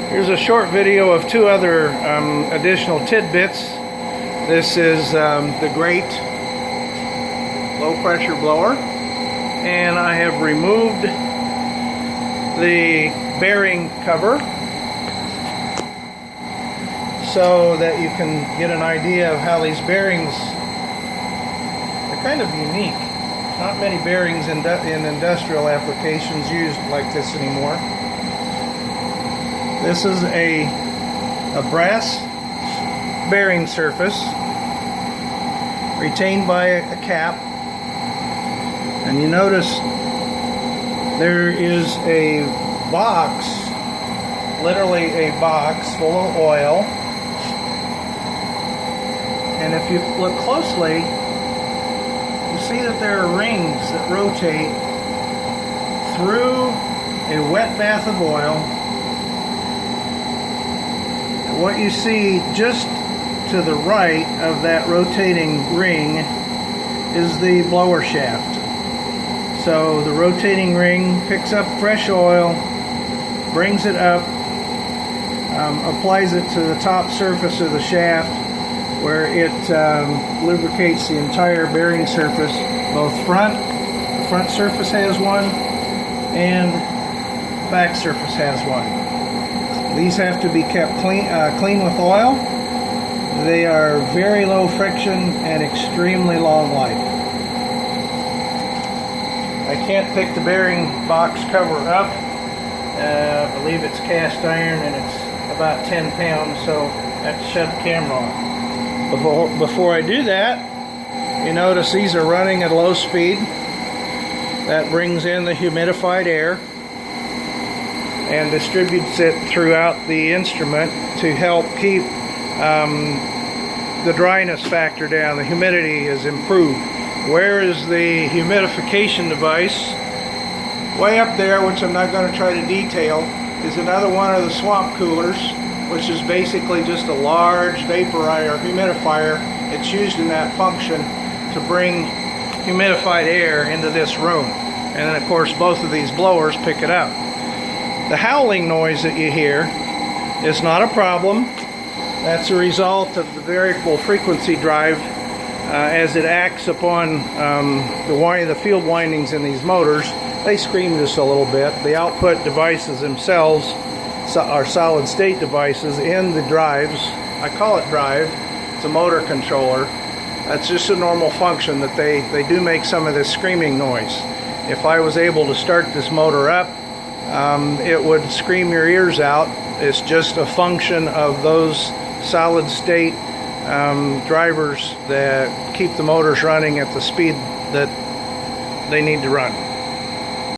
Here's a short video of two other additional tidbits. This is the Great low pressure blower, and I have removed the bearing cover so that you can get an idea of how these bearings are kind of unique. Not many bearings in industrial applications used like this anymore. This is a brass bearing surface retained by a cap, and you notice there is a box, literally a box full of oil, and if you look closely you see that there are rings that rotate through a wet bath of oil. What you see just to the right of that rotating ring is the blower shaft. So the rotating ring picks up fresh oil, brings it up, applies it to the top surface of the shaft, where it lubricates the entire bearing surface, both the front surface has one, and the back surface has one. These have to be kept clean with oil. They are very low friction and extremely long life. I can't pick the bearing box cover up. I believe it's cast iron and it's about 10 pounds, so I have to shut the camera off. Before I do that, you notice these are running at low speed. That brings in the humidified air and distributes it throughout the instrument to help keep the dryness factor down. The humidity is improved. Where is the humidification device? Way up there, which I'm not going to try to detail, is another one of the swamp coolers, which is basically just a large vaporizer, humidifier. It's used in that function to bring humidified air into this room. And then of course both of these blowers pick it up. The howling noise that you hear is not a problem. That's a result of the variable frequency drive as it acts upon the field windings in these motors. They scream just a little bit. The output devices themselves are solid state devices in the drives. I call it drive. It's a motor controller. That's just a normal function that they do make some of this screaming noise. If I was able to start this motor up, it would scream your ears out. It's just a function of those solid state drivers that keep the motors running at the speed that they need to run.